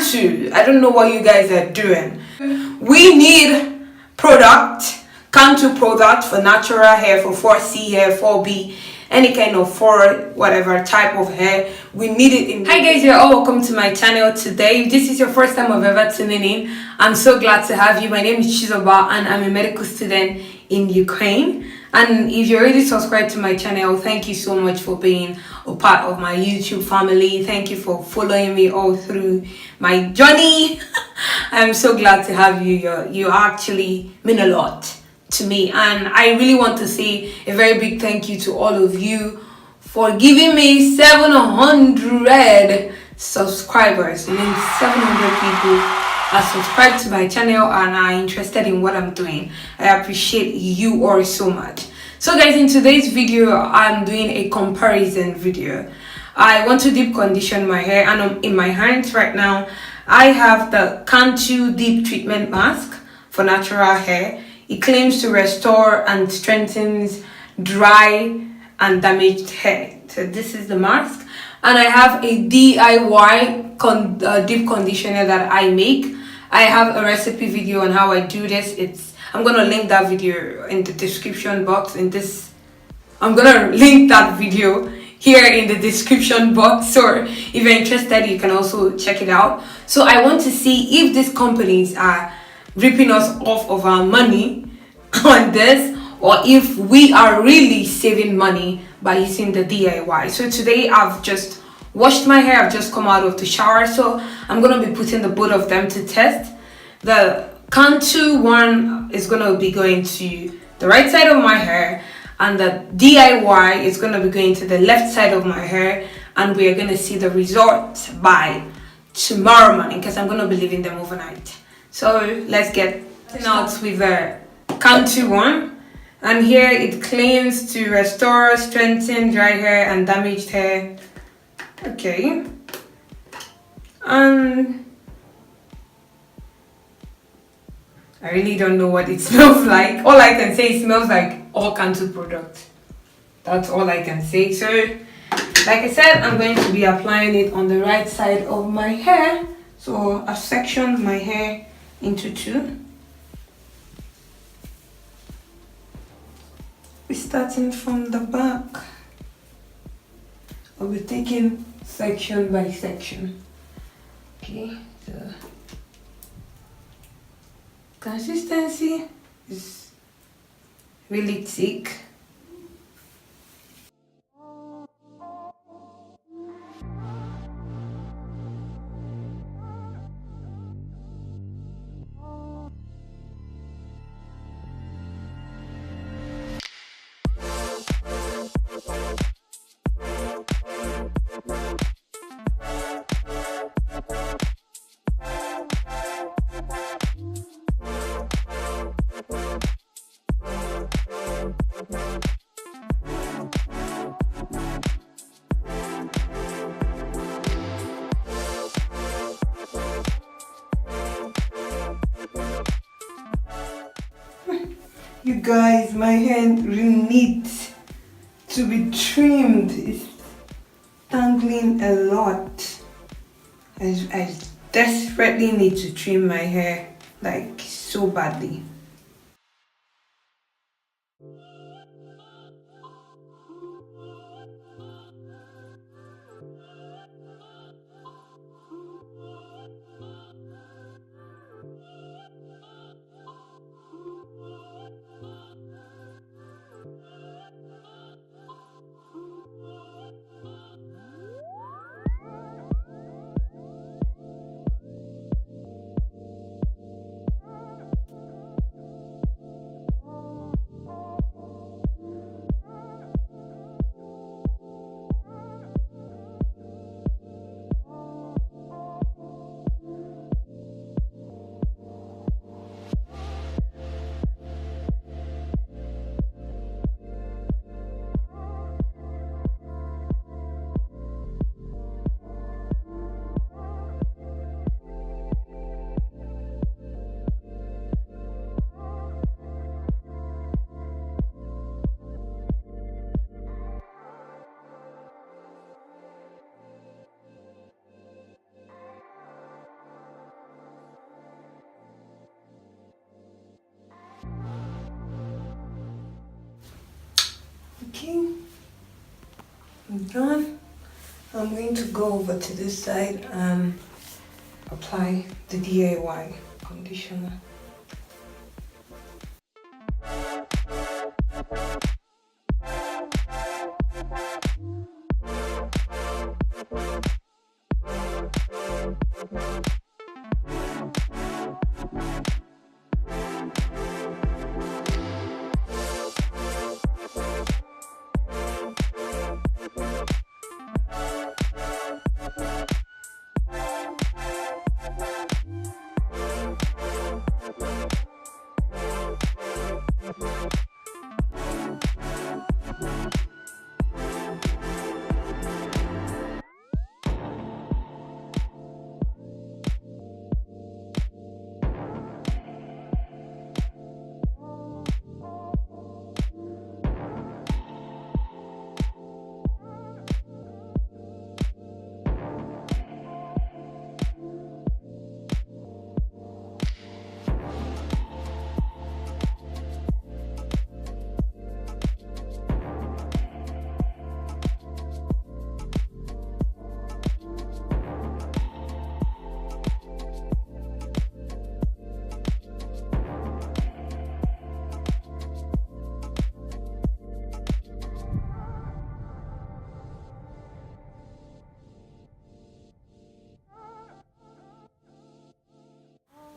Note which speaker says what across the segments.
Speaker 1: Cantu, I don't know what you guys are doing. We need product, Cantu product for natural hair, for 4C hair, 4B, any kind of 4 whatever type of hair. We need it in. Hi guys, you're all welcome to my channel today. If this is your first time of ever tuning in, I'm so glad to have you. My name is Chizoba and I'm a medical student in Ukraine. And if you're already subscribed to my channel, thank you so much for being a part of my YouTube family. Thank you for following me all through my journey. I'm so glad to have you. You actually mean a lot to me, and I really want to say a very big thank you to all of you for giving me 700 subscribers. I mean, 700 people are subscribed to my channel and are interested in what I'm doing. I appreciate you all so much. So guys, in today's video I'm doing a comparison video. I want to deep condition my hair, and in my hands right now I have the Cantu deep treatment mask for natural hair. It claims to restore and strengthens dry and damaged hair. So this is the mask, and I have a DIY deep conditioner that I make. I have a recipe video on how I do this. I'm gonna link that video in the description box. I'm gonna link that video here in the description box, so if you're interested you can also check it out. So I want to see if these companies are ripping us off of our money on this, or if we are really saving money by using the DIY. So today I've just washed my hair, I've just come out of the shower, so I'm gonna be putting the both of them to test. The Cantu one is gonna be going to the right side of my hair, and the DIY is gonna be going to the left side of my hair, and we are gonna see the result by tomorrow morning because I'm gonna be leaving them overnight. So let's get out with the Cantu one, and here it claims to restore, strengthen dry hair and damaged hair. Okay, I really don't know what it smells like. All I can say, it smells like all Cantu products. That's all I can say. So like I said, I'm going to be applying it on the right side of my hair. So I've sectioned my hair into 2. We're starting from the back. I'll be taking section by section. Okay, so consistency is really thick. You guys, my hair really needs to be trimmed. It's tangling a lot. I desperately need to trim my hair, like so badly. I'm done. I'm going to go over to this side and apply the DIY conditioner.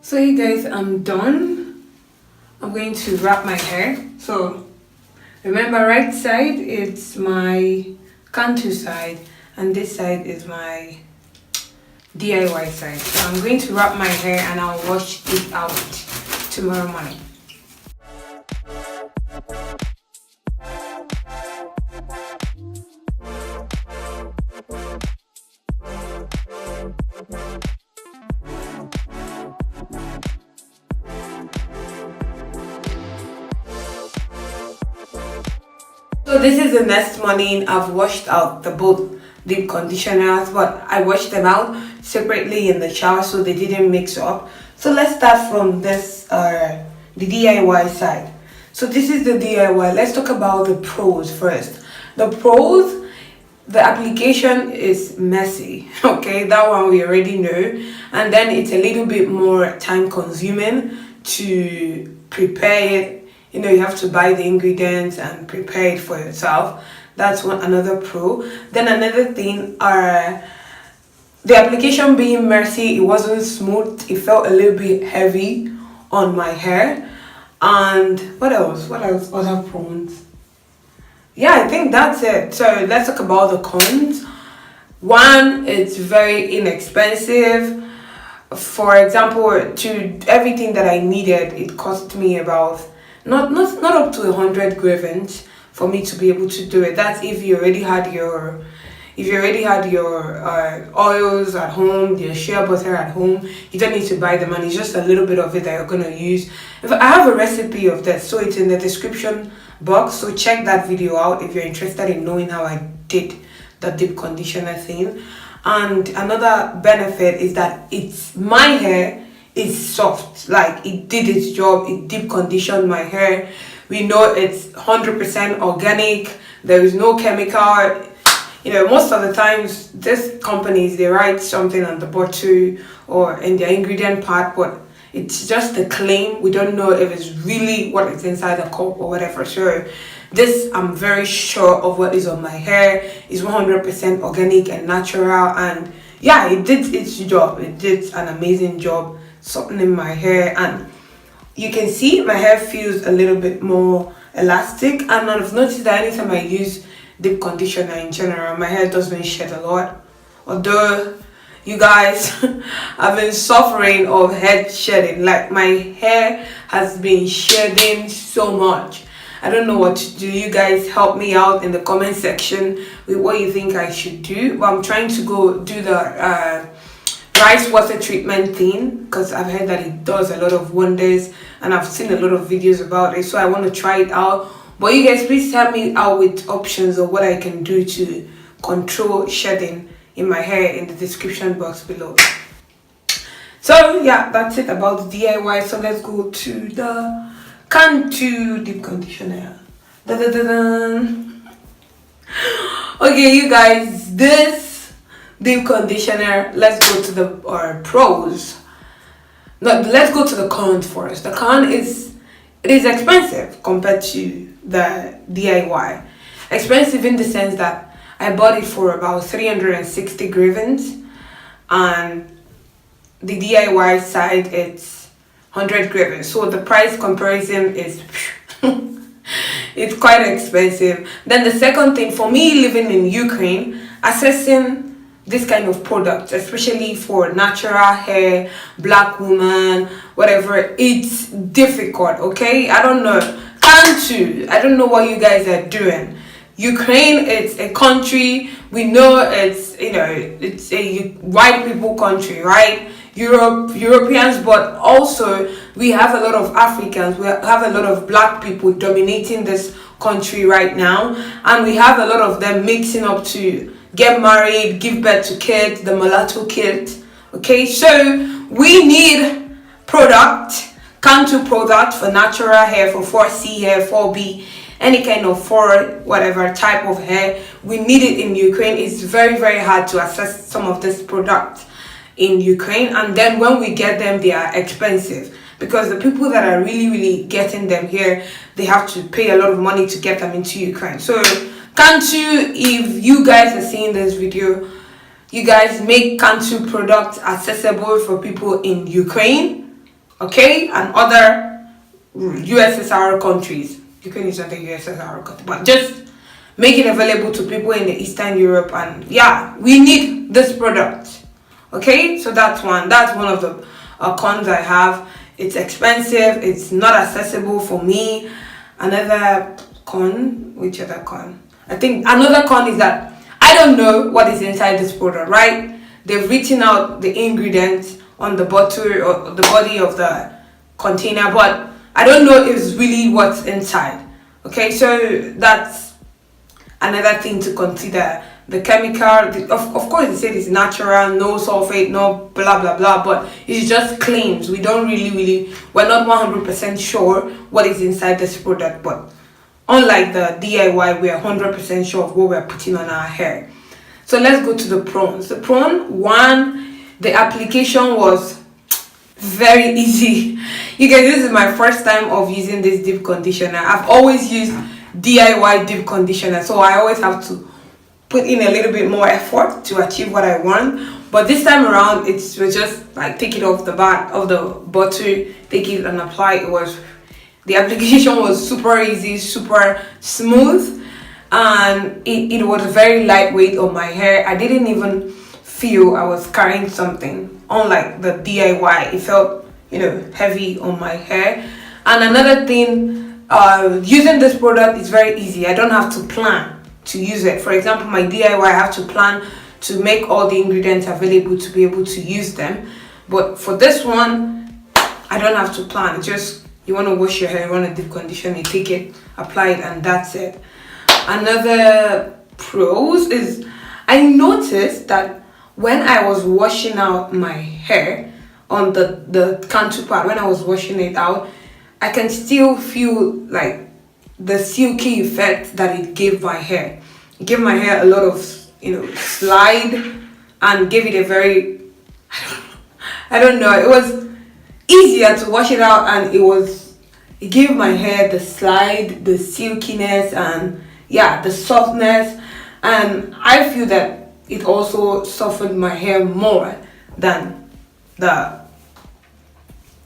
Speaker 1: So you guys, I'm done. I'm going to wrap my hair. So remember, right side it's my Cantu side and this side is my DIY side. So I'm going to wrap my hair and I'll wash it out tomorrow morning. So this is the next morning. I've washed out the both deep conditioners, but I washed them out separately in the shower so they didn't mix up. So let's start from this the DIY side. So this is the DIY. Let's talk about the pros first. The pros, the application is messy. Okay, that one we already know, and then it's a little bit more time consuming to prepare it. You know, you have to buy the ingredients and prepare it for yourself. That's another pro. Then another thing are the application being messy. It wasn't smooth. It felt a little bit heavy on my hair. And what else? Other pros? Yeah, I think that's it. So let's talk about the cons. One, it's very inexpensive. For example, to everything that I needed, it cost me about not up to 100 grivens for me to be able to do it. That's if you already had your oils at home, your shea butter at home. You don't need to buy them, and it's just a little bit of it that you're gonna use. If I have a recipe of that, so it's in the description box, so check that video out if you're interested in knowing how I did the deep conditioner thing. And another benefit is that my hair is soft. Like, it did its job. It deep conditioned my hair. We know it's 100% organic. There is no chemical. You know, most of the times these companies, they write something on the bottle or in their ingredient part, but it's just a claim. We don't know if it's really what is inside the cup or whatever. So this, I'm very sure of what is on my hair. Is 100% organic and natural, and yeah, it did its job. It did an amazing job softening my hair, and you can see my hair feels a little bit more elastic. And I've noticed that anytime I use deep conditioner in general, my hair doesn't shed a lot. Although, you guys, I've been suffering of head shedding. Like, my hair has been shedding so much. I don't know what to do. You guys help me out in the comment section with what you think I should do. But I'm trying to go do the rice water treatment thing, because I've heard that it does a lot of wonders and I've seen a lot of videos about it, so I want to try it out. But you guys, please help me out with options of what I can do to control shedding in my hair in the description box below. So yeah, that's it about the DIY. So let's go to the Cantu deep conditioner. Da, da, da, da. Okay, you guys, this deep conditioner, let's go to the pros. No, let's go to the cons first. The con is it is expensive compared to the DIY. Expensive in the sense that I bought it for about 360 grivens, and the DIY side it's 100 grivens. So the price comparison is it's quite expensive. Then the second thing for me living in Ukraine, accessing this kind of product, especially for natural hair, black woman, whatever, it's difficult. Okay, I don't know. Cantu, I don't know what you guys are doing. Ukraine, it's a country, we know it's a white people country, right? Europeans, but also we have a lot of Africans, we have a lot of black people dominating this country right now, and we have a lot of them mixing up to get married, give birth to kids, the mulatto kids. Okay, so we need Cantu product for natural hair, for 4C hair, 4B, any kind of 4 whatever type of hair. We need it in Ukraine. It's very, very hard to access some of this product in Ukraine, and then when we get them, they are expensive because the people that are really getting them here, they have to pay a lot of money to get them into Ukraine. So Cantu, if you guys are seeing this video, you guys make Cantu products accessible for people in Ukraine, okay, and other USSR countries. Ukraine is not a USSR country, but just make it available to people in the Eastern Europe. And yeah, we need this product. Okay, so that's one of the cons I have. It's expensive, it's not accessible for me. Another con, which other con? I think another con is that I don't know what is inside this product, right? They've written out the ingredients on the bottle or the body of the container, but I don't know if it's really what's inside. Okay, so that's another thing to consider. The chemical, of course, they said it's natural, no sulfate, no blah blah blah, but it's just claims. We don't we're not 100% sure what is inside this product. But unlike the DIY, we are 100% sure of what we're putting on our hair. So let's go to the pros. The one, the application was very easy. You guys, this is my first time of using this deep conditioner. I've always used DIY deep conditioner, so I always have to put in a little bit more effort to achieve what I want. But this time around, we just like take it off the back of the bottle, take it and apply. The application was super easy, super smooth, and it was very lightweight on my hair. I didn't even feel I was carrying something. Unlike the DIY, it felt heavy on my hair. And another thing, using this product is very easy. I don't have to plan to use it. For example, my DIY, I have to plan to make all the ingredients available to be able to use them. But for this one, I don't have to plan. Just you want to wash your hair, you want to deep condition it, take it, apply it, and that's it. Another pros is I noticed that when I was washing out my hair on the Cantu part, when I was washing it out, I can still feel like the silky effect that it gave my hair. It gave my hair a lot of slide, and gave it a very I don't know, it was easier to wash it out, and it gave my hair the slide, the silkiness, and yeah, the softness. And I feel that it also softened my hair more than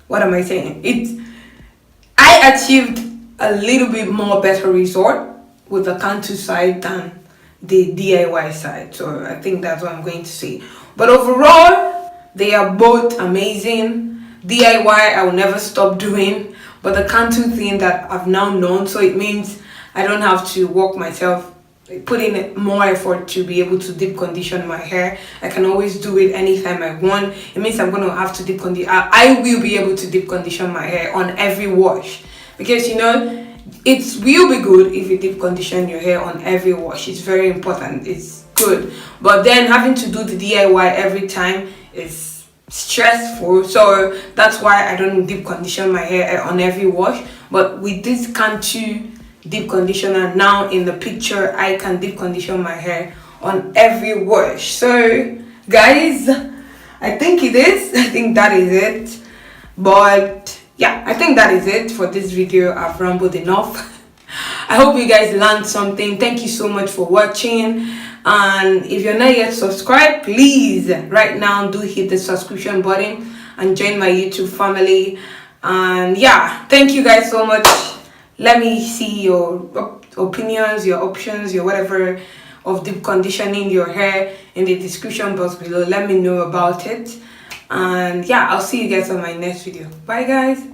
Speaker 1: what am I saying? I achieved a little bit more better result with the Cantu side than the DIY side. So I think that's what I'm going to say. But overall, they are both amazing. DIY, I will never stop doing. But the Cantu thing that I've now known, so it means I don't have to work myself, put in more effort to be able to deep condition my hair. I can always do it anytime I want. It means I'm going to have to deep condition. I will be able to deep condition my hair on every wash. Because it will be good if you deep condition your hair on every wash. It's very important. It's good. But then having to do the DIY every time is stressful. So that's why I don't deep condition my hair on every wash. But with this Cantu deep conditioner. Now in the picture, I can deep condition my hair on every wash. So guys, I think that is it. But yeah, I think that is it for this video. I've rambled enough. I hope you guys learned something. Thank you so much for watching. And if you're not yet subscribed, please right now do hit the subscription button and join my YouTube family. And yeah, thank you guys so much. Let me see your opinions, your options, your whatever of deep conditioning your hair in the description box below. Let me know about it. And yeah, I'll see you guys on my next video. Bye guys.